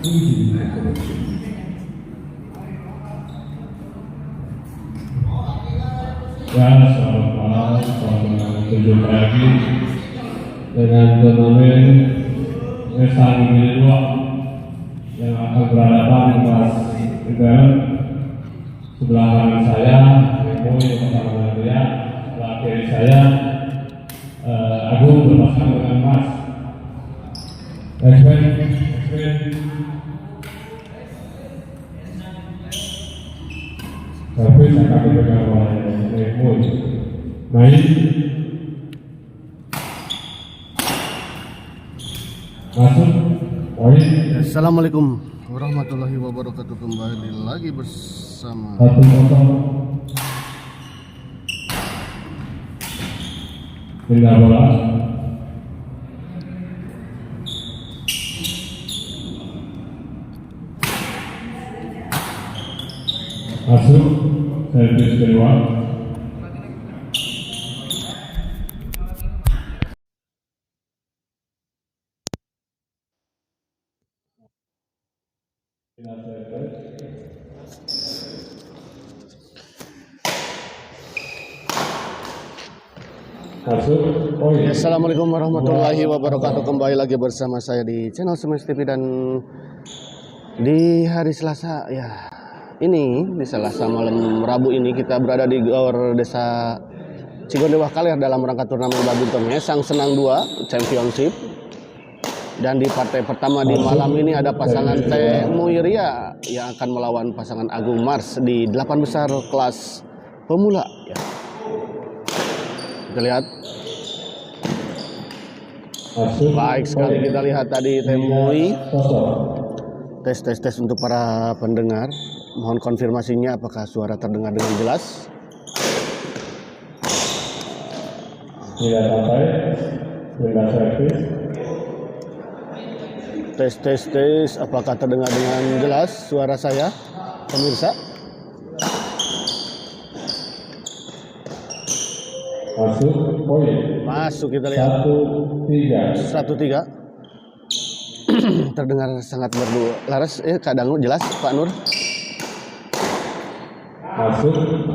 Ya, selamat malam, selamat berjumpa lagi dengan turnamen Nesang Kedua yang akan berhadapan di kelas IPL. Sebelah kanan saya, Memo yang bersama dengan Ria. Sebelah kiri saya, Agung bersama dengan Mas. Tapi saya akan pegang oleh Memo. Main. Masuk. Poin. Assalamualaikum warahmatullahi wabarakatuh. Kembali lagi bersama 1-0. Pindah bola. Masuk. Servis kedua. Assalamualaikum warahmatullahi wabarakatuh. Kembali lagi bersama saya di channel Semes TV dan di hari Selasa ya. Ini di Selasa malam Rabu ini kita berada di Gor Desa Cigondewa Kaler dalam rangka turnamen badminton Nesang Senang 2 Championship. Dan di partai pertama di malam ini ada pasangan Teh Muiria yang akan melawan pasangan Agung Mars di 8 besar kelas pemula ya. Kita lihat. Baik sekali kita lihat tadi Teh Mui. Tes untuk para pendengar. Mohon konfirmasinya apakah suara terdengar dengan jelas. Tidak sampai. Tidak servis. Tes apakah terdengar dengan jelas suara saya pemirsa? Masuk. Poin. Masuk kita lihat. 1-3. Terdengar sangat merdu. Laras kadang jelas Pak Nur. Masuk.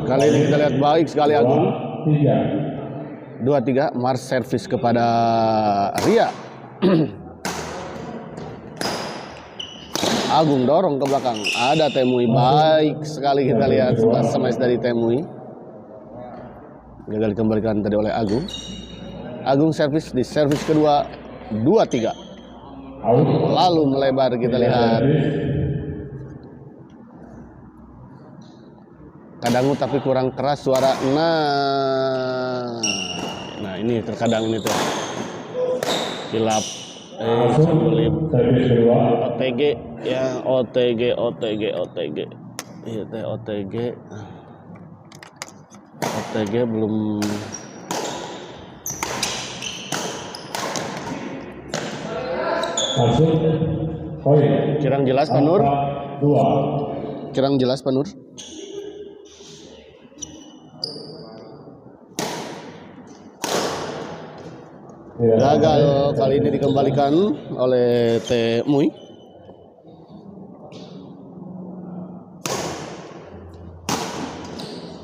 Kali ini kita lihat baik sekali Agung. 2-3. 2-3 Mars servis kepada Ria. Agung dorong ke belakang. Ada Temui baik sekali kita lihat smash dari Temui. Gagal dikembalikan tadi oleh Agung. Agung servis di servis kedua 2-3. Lalu melebar kita lihat. Kadang tapi kurang keras suara. Nah ini terkadang ini tuh hilap. OTG ya, OTG iya teh OTG belum. Masuk. Poin. Kirang jelas Pak Nur. 2. Kirang jelas Pak Nur. Gagal kali ini dikembalikan oleh Teh Mui.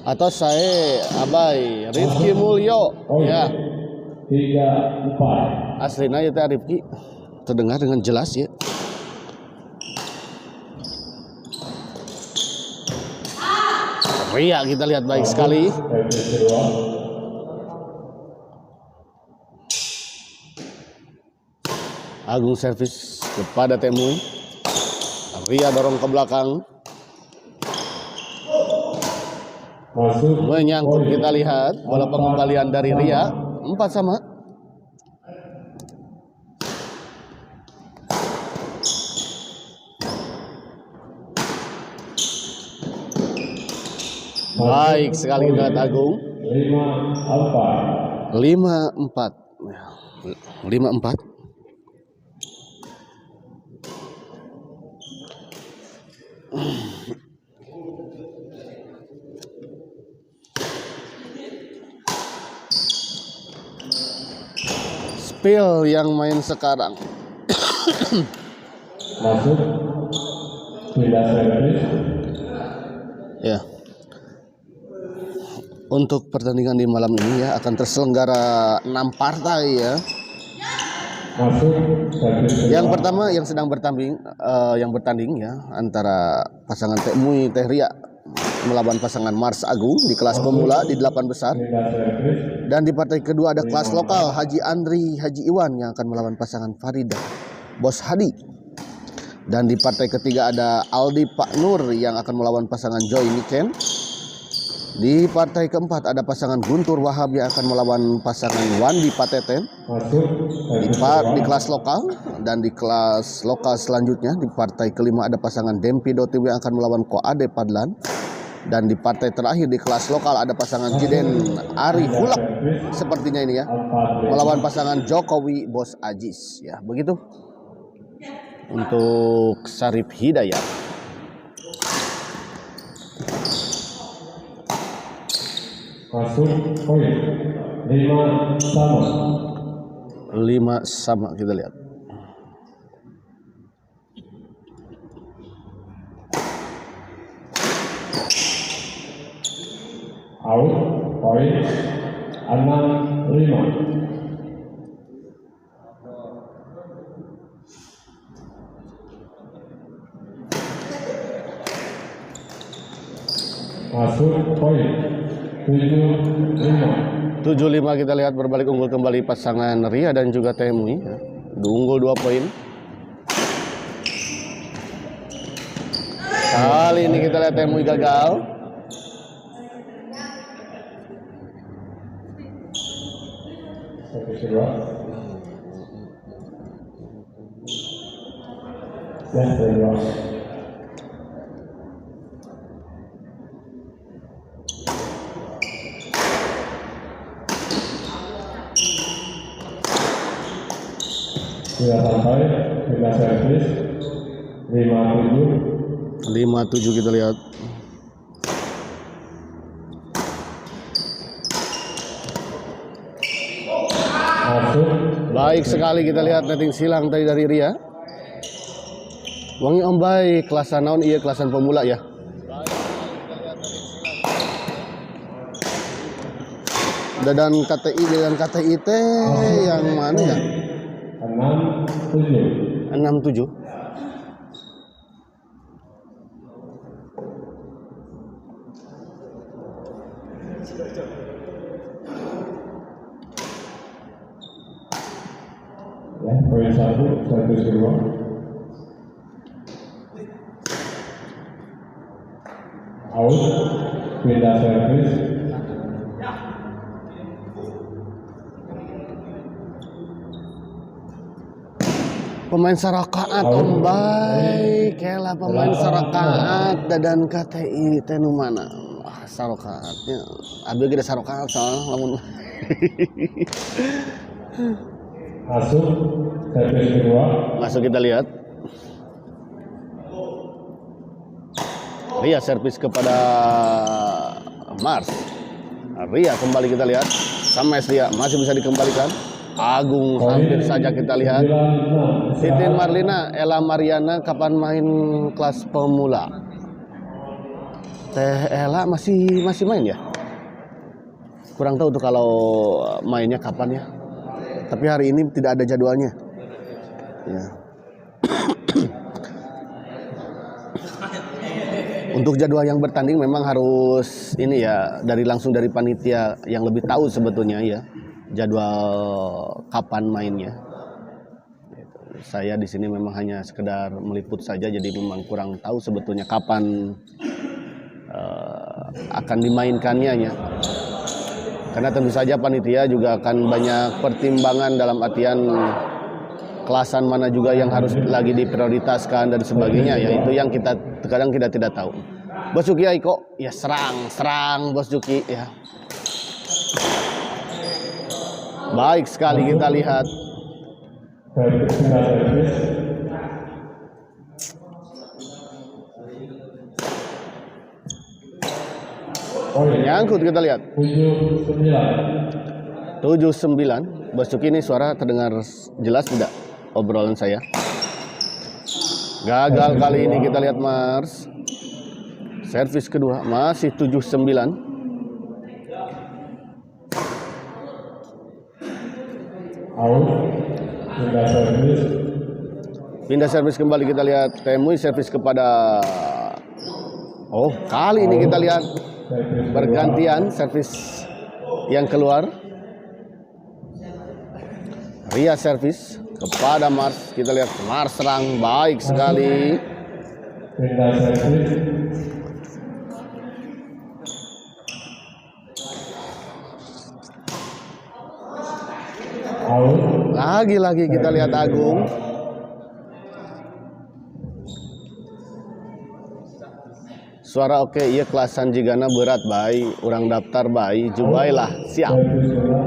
Atau saya Abai Rifki Mulyo ya. 3-4. Aslinya ya Teh Rifki terdengar dengan jelas ya. Ria kita lihat baik sekali. Agung servis kepada Temui. Ria dorong ke belakang. Menyangkut kita lihat bola pengembalian dari Ria 4-4. Baik sekali kita lihat Agung. 5-4. 5-4. Spill yang main sekarang. Masuk. Pindah servis. Ya. Untuk pertandingan di malam ini ya akan terselenggara 6 partai ya. Masuk. Servis. Yang pertama yang sedang bertanding ya antara pasangan Teh Mui Teh Ria melawan pasangan Mars Agung di kelas pemula di 8 besar. Pindah servis. Dan di partai kedua ada kelas lokal Haji Andri Haji Iwan yang akan melawan pasangan Farida Bos Hadi. Dan di partai ketiga ada Aldi Pak Nur yang akan melawan pasangan Joy Niken. Di partai keempat ada pasangan Guntur Wahab yang akan melawan pasangan Wandi Pateten. Masuk. Di kelas lokal. Dan di kelas lokal selanjutnya di partai kelima ada pasangan Dempi Dotiwi yang akan melawan Koade Padlan. Dan di partai terakhir di kelas lokal ada pasangan Jiden Ari Hulak sepertinya ini ya melawan pasangan Jokowi Bos Ajis ya begitu untuk Sarip Hidayat. Masuk. Poin. 5 sama. 5 sama kita lihat. Out. Poin. 6-5. Masuk. Poin. 7-5. 7-5 kita lihat berbalik unggul kembali pasangan Ria dan juga Teh Mui ya. Unggul 2 poin. Kali ini kita lihat Teh Mui gagal. Servis kedua. Ya, kedua. Sudah sampai. Pindah servis. 5-7. 5-7 kita lihat. Masuk. Baik sekali kita lihat netting silang tadi dari Ria. Wangi Ombay kelasan naon iya kelasan pemula ya. Dan KTI teh yang mana ya? 6-7. 6-7. Ya, poin 1, servis kedua. Out. Pindah servis. Pemain sarakaat Ombay, kela pemain sarakaat dan KTI teh nu mana? Ah, sarakaatnya. Abi ge sarakaat soalnya lamun. Masuk. Servis kedua. Masuk kita lihat. Ria servis kepada Mars. Ria kembali kita lihat. Sama Ria masih bisa dikembalikan. Agung hampir saja kita lihat. Titin Marlina, Ella Mariana kapan main kelas pemula? Teh Ella masih main ya? Kurang tahu tuh kalau mainnya kapan ya. Tapi hari ini tidak ada jadwalnya. Ya. Untuk jadwal yang bertanding memang harus ini ya langsung dari panitia yang lebih tahu sebetulnya ya jadwal kapan mainnya. Saya di sini memang hanya sekedar meliput saja, jadi memang kurang tahu sebetulnya kapan akan dimainkannya ya. Karena tentu saja panitia juga akan banyak pertimbangan dalam artian kelasan mana juga yang harus lagi diprioritaskan dan sebagainya ya, itu yang kita kadang kita tidak tahu. Bos Juki Aiko ya serang Bos Juki ya. Baik sekali kita lihat. Nyangkut kita lihat. 7-9. Bos Juki ini suara terdengar jelas tidak obrolan saya? Gagal kali ini, kita lihat Mars. Servis kedua masih 7-9. Out. Pindah servis. Pindah servis kembali, kita lihat Temui servis kepada. Oh, kali ini kita lihat bergantian servis yang keluar. Ria servis kepada Mars. Kita lihat Mars serang baik sekali. Pindah servis. Out. Lagi-lagi kita lihat Agung. Suara oke, iya kelasan jigana berat bayi, orang daftar bayi, jubailah siap. Servis kedua.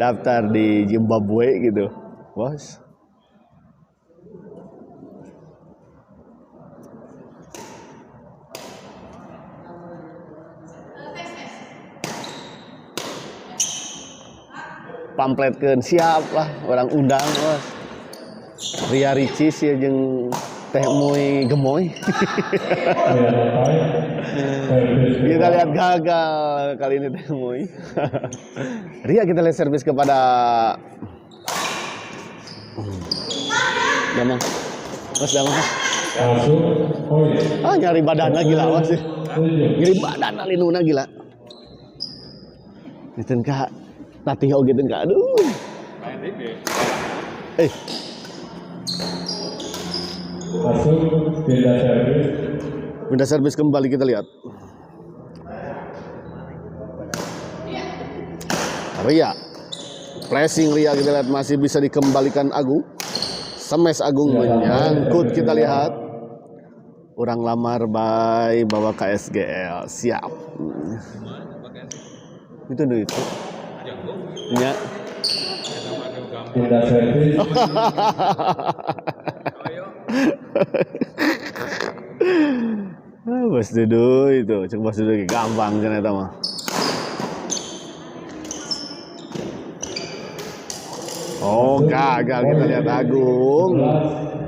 Daftar di Zimbabwe gitu, bos. Pampletkeun siap lah, orang undang bos. Ria Ricis ya jeung Teh Mui Gemoy. Kita lihat gagal kali ini Teh Mui. Ria kita lihat servis kepada Damang. Mas Damang. Masuk. Oh iya. Nyari badanna gila mas. 7. Nyari badanna linuna gila. Niten ka tatih oge teh ka aduh. Masuk. Pindah servis. Pindah servis kembali, kita lihat. Ria. Pressing Ria, kita lihat masih bisa dikembalikan Agung. Smash Agung menyangkut, kita lihat. Orang lamar by bawa KSGL. Siap. Itu dulu itu. Ya. Pindah servis. Bos Dudu itu, cek Bos Dudu gampang ternyata mah. Oh, gagal kita lihat Agung.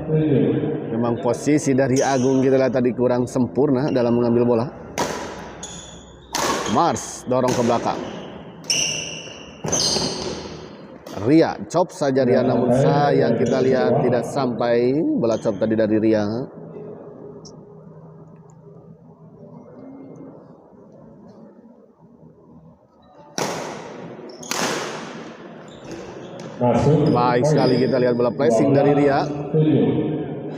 7. Memang posisi dari Agung kita lihat tadi kurang sempurna dalam mengambil bola. Mars dorong ke belakang. Ria chop saja Ria, namun sayang kita lihat tidak sampai bola chop tadi dari Ria. Masuk. Baik sekali kita lihat bola pressing dari Ria. 7.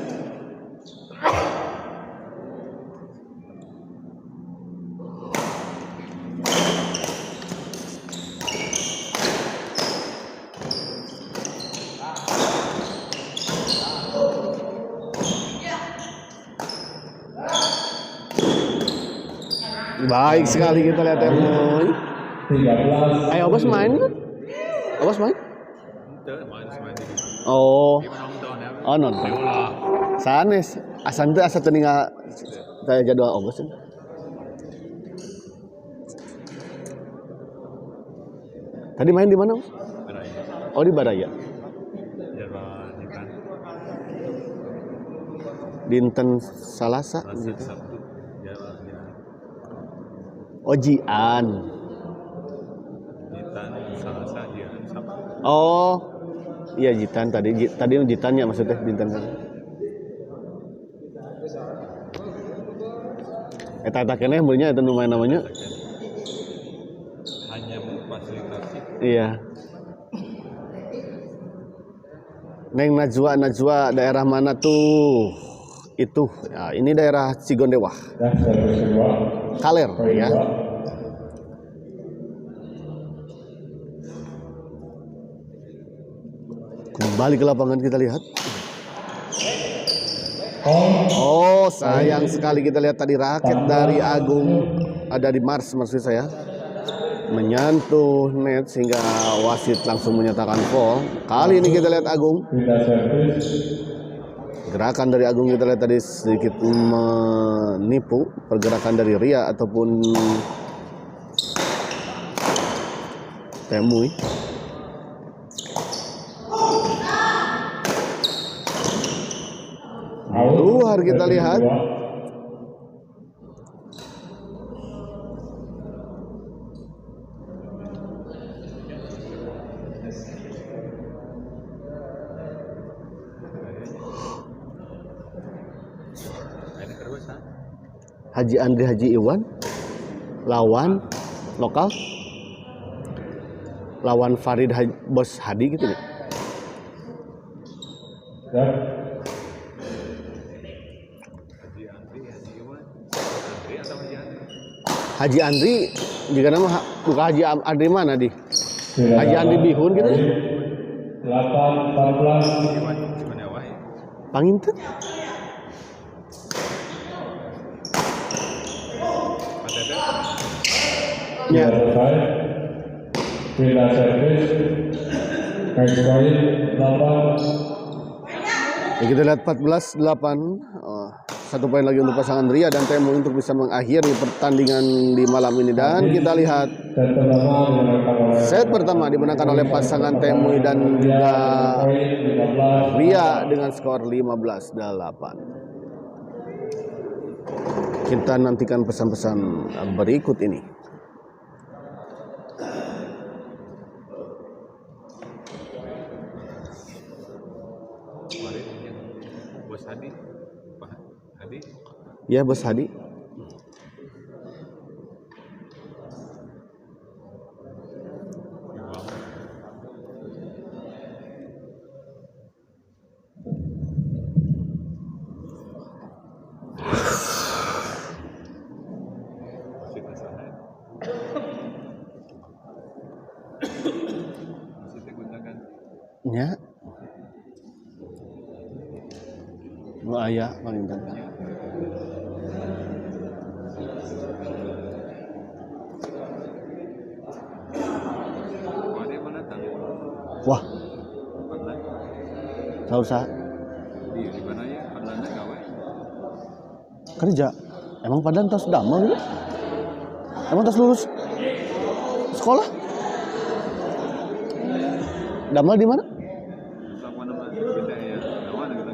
Baik sekali kita lihat Temui. 13. Ayo Bos main kan? Bos main? Oh. Oh nonton. Sanes. Asan teu asa teu ningal saya jadwal Bos. Tadi main di mana? Bos? Oh di Baraya. Dinten Salasa gitu. Oh Jian. Oh iya Jitan tadi Jitan ya maksudnya Dinten kan. Eta keneh beulnya eta nu main namanya. Hanya memfasilitasi. Iya. Neng Najwa daerah mana tuh? Itu ya, ini daerah Cigondewah. Dan servis kedua. Kaler ya. Kembali ke lapangan kita lihat. Oh sayang sekali kita lihat tadi raket dari Agung ada di Mars maksud saya menyentuh net sehingga wasit langsung menyatakan foul. Kali ini kita lihat Agung. Pindah servis. Gerakan dari Agung kita lihat tadi sedikit menipu pergerakan dari Ria ataupun Temui. Luar kita lihat. Haji Andri Haji Iwan lawan lokal, lawan Farid Bos Hadi gitu nih. Haji Andri jika nama bukan Haji Andri mana di Haji Andri Bihun gitu. 8-14 Panginten. Ya. selesai. Kita servis. Match point 8. Ya, kita lihat 14-8. Satu poin lagi untuk pasangan Ria dan Temu untuk bisa mengakhiri pertandingan di malam ini. Dan kita lihat set pertama dimenangkan oleh pasangan Temu dan juga Ria dengan skor 15-8. Kita nantikan pesan-pesan berikut ini. Bos Hadi, Pak Hadi. Ya, Bos Hadi. Ya. Nu aya Panginten. Wah. Tahu sah. Iya, di mana ya? Padlannya gawe. Kerja. Emang Padlan tos damel gitu? Emang tos lulus sekolah? Damel di mana? Sama nama beda ya. Gawan gitu.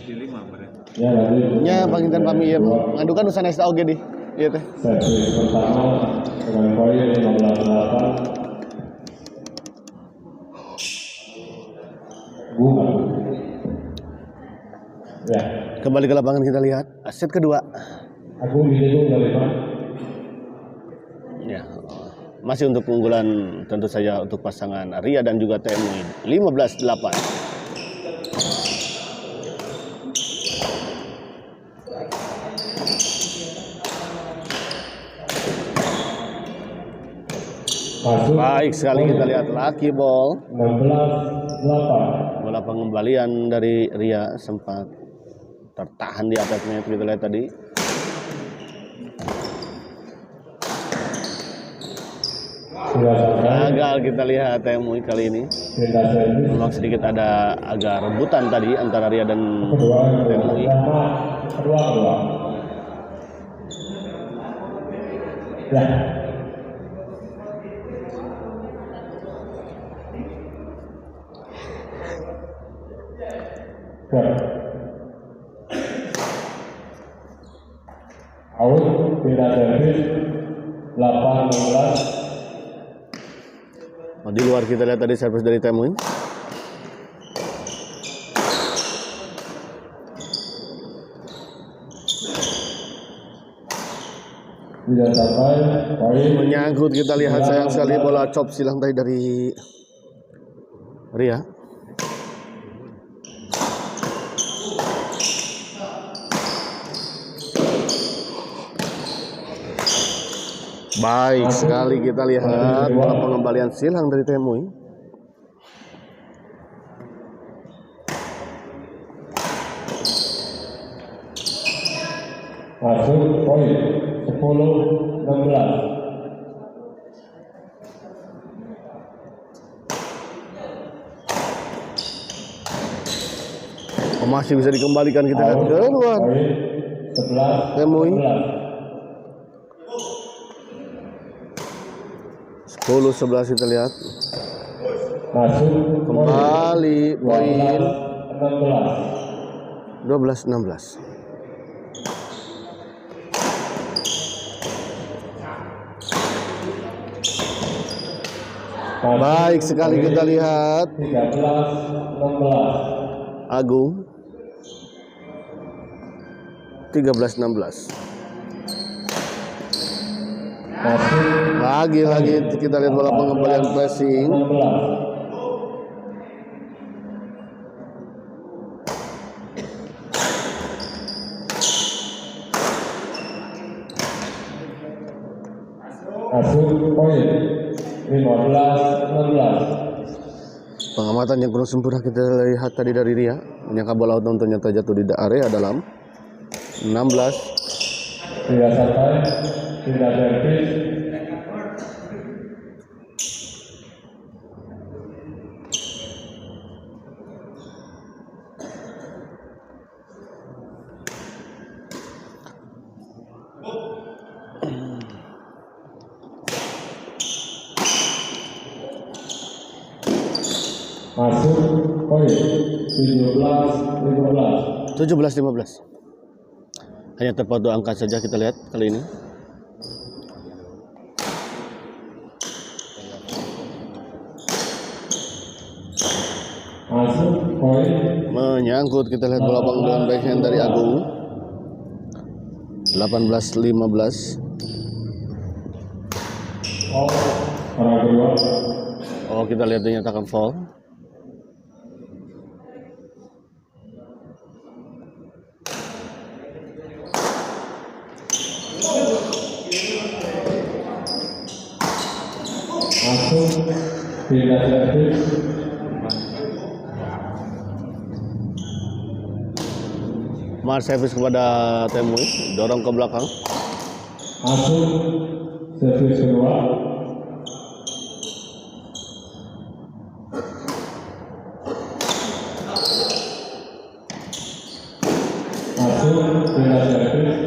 Di 5 bener. Ya, lanjut. Nya Panginten pami ieu ngadukan usaha STA oge di. Ieu teh. Servis pertama dengan poin 15-8. Bunga. Ya, Kembali ke lapangan kita lihat set kedua. aku Wididung dari mana? Ya. Masih untuk keunggulan tentu saja untuk pasangan Ria dan juga TMU 15-8. Masuk Baik sekali kita lihat lucky ball. 16-8. Bola pengembalian dari Ria sempat tertahan di atas net kita lihat tadi. Sudah selesai. Gagal kita lihat TMU kali ini. Kita servis. Memang sedikit ada agak rebutan tadi antara Ria dan Kedua, TMU. kedua. Ya. Out, tidak servis 18. Oh, di luar kita lihat tadi servis dari Temuin. Tidak sampai poin. Menyangkut kita lihat sayang sekali bola chop silang tadi dari Ria. Baik sekali kita lihat bola pengembalian silang dari Temui. Masuk poin 10-16. Masih bisa dikembalikan kita lihat keluar. Poin 11. Temui 10-11 kita lihat. Masuk Kembali poin 16. 12-16. Baik sekali kita lihat 13-16. Agung 13-16. Masuk Lagi-lagi kita lihat bola pengembalian pressing. 16. Masuk poin 15-16. Pengamatan yang penuh sempurna kita lihat tadi dari Ria, menyangka bola out ternyata jatuh di area dalam. 16. Tidak sampai, tidak servis. Masuk poin 17-15. 17-15. Hanya terpaut angka saja kita lihat kali ini. Masuk poin Menyangkut kita lihat bola pengembalian backhand dari Agung. 18-15. orang kedua. Oh, kita lihat dinyatakan foul. Masuk tidak servis. Mar servis kepada Temui, dorong ke belakang. Masuk servis kedua. Masuk tidak servis.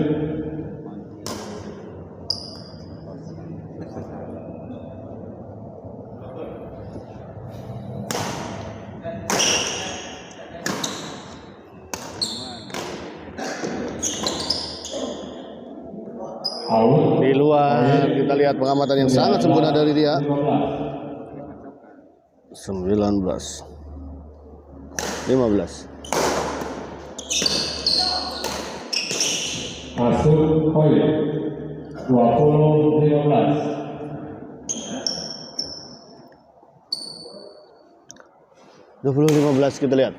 Out. Di luar kita lihat pengamatan yang sangat sempurna dari dia. 19 15. Masuk poin 20-15. 20-15 kita lihat.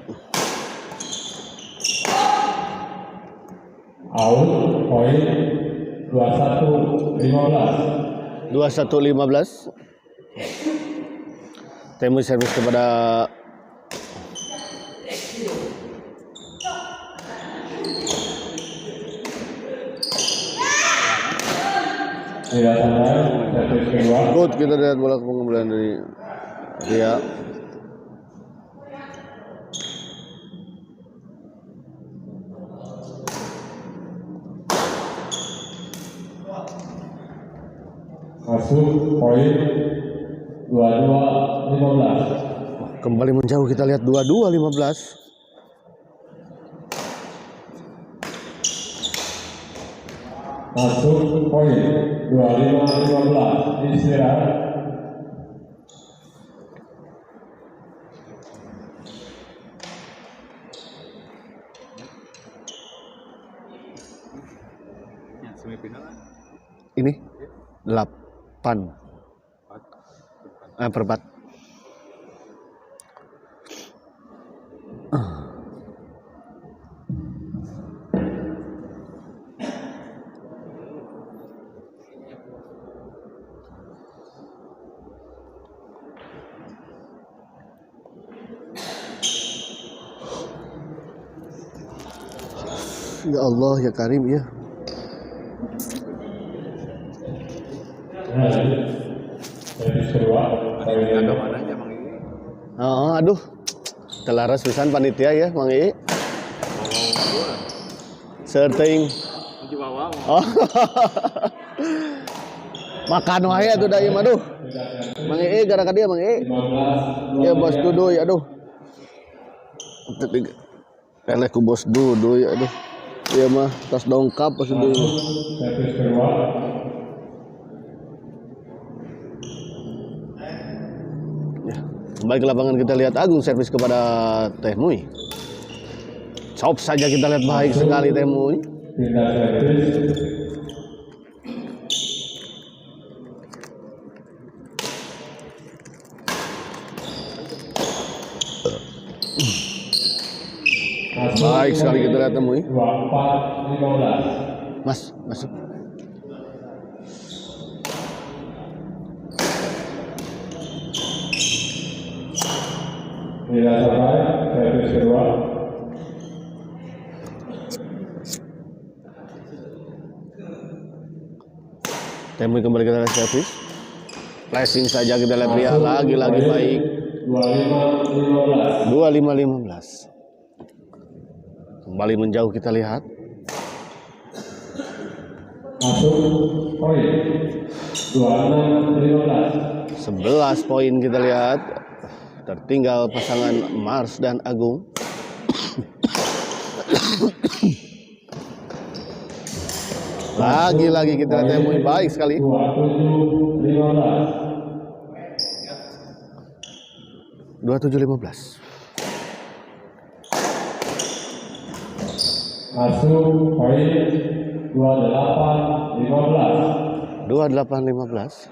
Out poin 21-15. 21-15. Temui servis kepada Tidak sampai servis kedua. Good, kita lihat bola pengembalian dari dia. Masuk poin 22-15. Kembali menjauh kita lihat 22-15. Masuk poin 25-15. Istirahat. Ya, semifinal lah. Ini 8 per 4. Ya Allah ya Karim ya. Servis kedua. Panitia ada mana aja Mang ini? Oh, aduh. Telaras pisan panitia ya Mang Ii. Serting. Jiwawa. Oh. Makan wae atuh da ieu mah aduh. Mang Ee gara ka dia Mang Ee. 15, Ya Bos Duduy aduh. Eleh ku Bos Duduy aduh. Ieu mah tas dongkap Bos Duduy. servis kedua. Ya. Baik lapangan kita lihat Agung servis kepada Teh Mui. Cop saja kita lihat baik sekali Teh Mui. Pindah servis. Baik sekali kita lihat Teh Mui. 24, 15. Mas, masuk. Tidak sampai servis kedua. Teh Mui kembali kita lihat servis. Flashing saja kita lihat Ria lagi-lagi baik. 25, 15. 25-15. Kembali menjauh kita lihat. Masuk poin. 26, 15. 11 poin kita lihat. Tertinggal pasangan Mars dan Agung. Lagi-lagi kita lihat Teh Mui baik sekali. 27, 15. 27-15. Masuk poin. 28, 15. 28-15.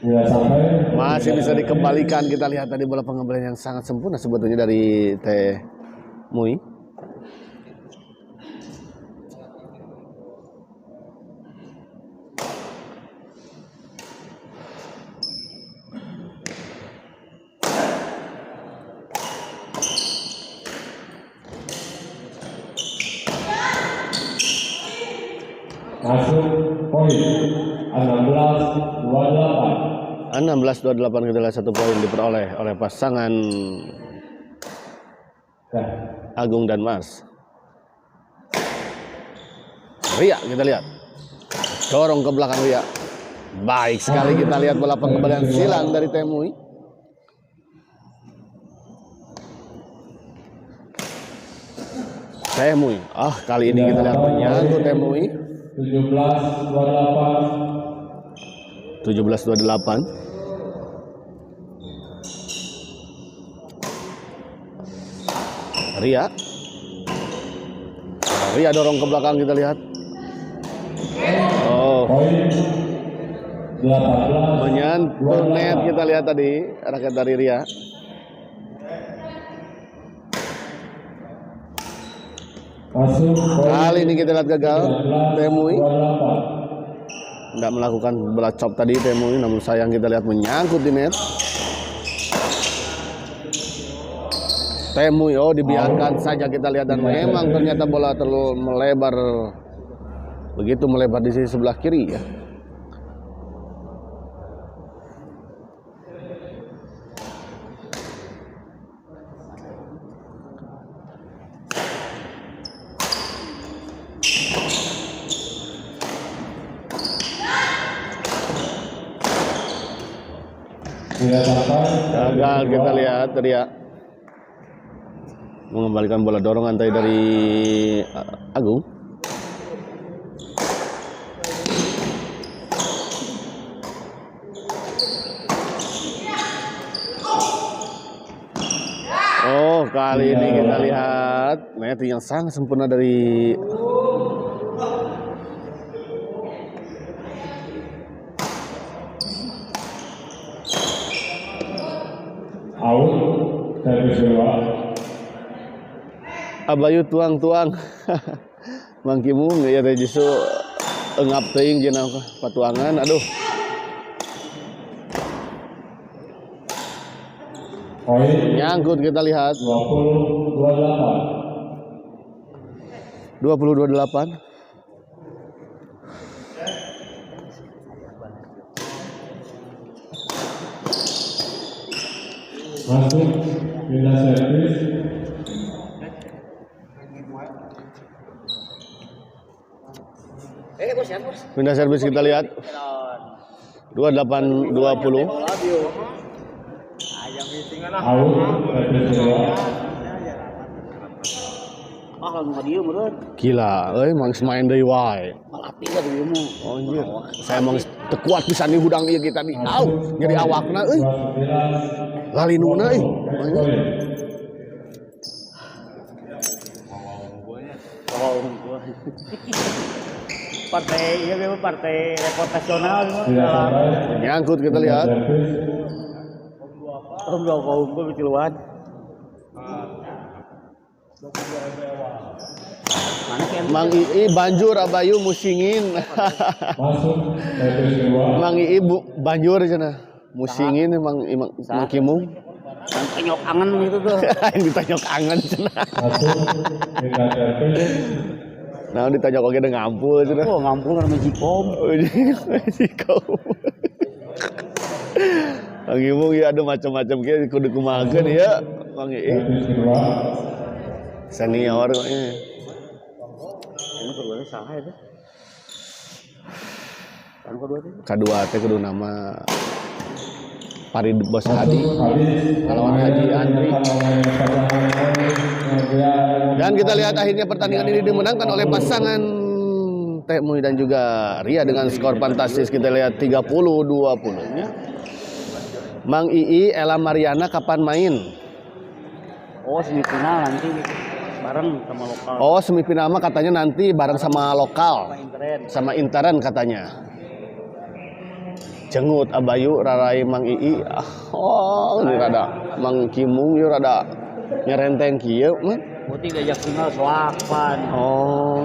Tidak sampai. Masih bisa dikembalikan. Kita lihat tadi bola pengembalian yang sangat sempurna sebetulnya dari Teh Mui. Masuk poin. 16, 28. 16-28 kita lihat 1 poin diperoleh oleh pasangan Agung dan Mars. Ria kita lihat. Dorong ke belakang Ria. Baik sekali kita lihat bola pengembalian silang dari Teh Mui. Teh Mui. Kali ini kita lihat menyangkut Teh Mui. 17, 28. 17-28. Ria dorong ke belakang kita lihat. Poin. 18. Menyentuh net kita lihat tadi raket dari Ria. Masuk poin. Kali ini kita lihat gagal. 19, Teh Mui 28. tidak melakukan bola chop tadi Teh Mui, namun sayang kita lihat menyangkut di net. Teh Mui dibiarkan saja kita lihat dan memang ternyata bola terlalu melebar, begitu melebar di sisi sebelah kiri ya. Tidak sampai. Gagal kita lihat Ria mengembalikan bola dorongan tadi dari Agung. Kali ini kita lihat netting yang sangat sempurna dari out, servis kedua. Abayu tuang-tuang. Mangkimung ya teh justru engap teuing jeung patuangan. Aduh. Poin. Nyangkut kita lihat. 20-28. 20-28. Masuk, pindah servis. Pindah servis kita lihat. 28-20. Out, servis kedua. Gila, emang main dari wae. Oh anjir. Saya emang tekuat pisan di hudang ieu kita di. Au, nyeri awakna euy. 29. Lalinuna euy. Anjir. Partai ya memang partai reputasional Tidak sampai. Nyangkut kita lihat. Servis. om gue keciluan Mang Ii banjur abayu musingin. Masuk servis kedua. Mang Ii banjur cenah. Musingin emang Mang Kimung. dan penyok angen gitu tuh Yang ditanyok angen cenah. Masuk pindah servis. Nah ditanyok oge dengan ngampul cenah. oh ngampung karena majikom Mang Kimung ya ada macam-macam kieu kudu kumahakeun ya Mang Ii. Servis kedua. Senior kayaknya. ini keduanya salah itu kan kedua tuh Kedua teh kudu nama Farid Bos Hadi. Habis. Lawan Haji Andri. Kemudian Dan kita lihat akhirnya pertandingan ini dimenangkan oleh pasangan Teh Mui dan juga Ria dengan skor fantastis. Kita lihat 30-20. Mang Ii, Ella Mariana kapan main? oh semifinal nanti bareng sama lokal Oh semifinal mah katanya nanti bareng sama lokal, intern sama Intern katanya. Cengut abayu rarai Mang Ii. Oh ini rada Mang Kimung yuk rada nyerenteng kieu mah. putih diajak singal soapan Oh.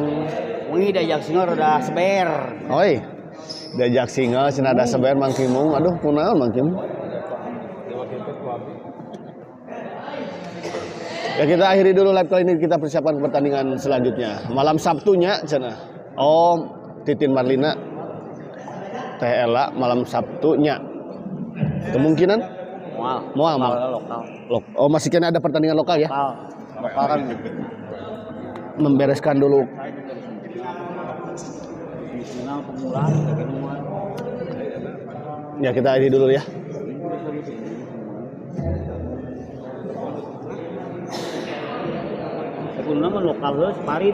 Wih diajak singal udah seber Oi. Diajak single cenah ada seber Mang Kimung. Aduh kunaon Mang Kimung? Ya kita akhiri dulu live kali ini, kita persiapan ke pertandingan selanjutnya. Malam Sabtunya cenah. Oh, Titin Marlina Teh Ella malam Sabtunya. Kemungkinan mual Mual. lokal Oh, masih kena ada pertandingan lokal ya. lokal kan Membereskan dulu. semifinal pemula kayak gini Ya kita akhiri dulu ya. Kulna mah lokal heus Paris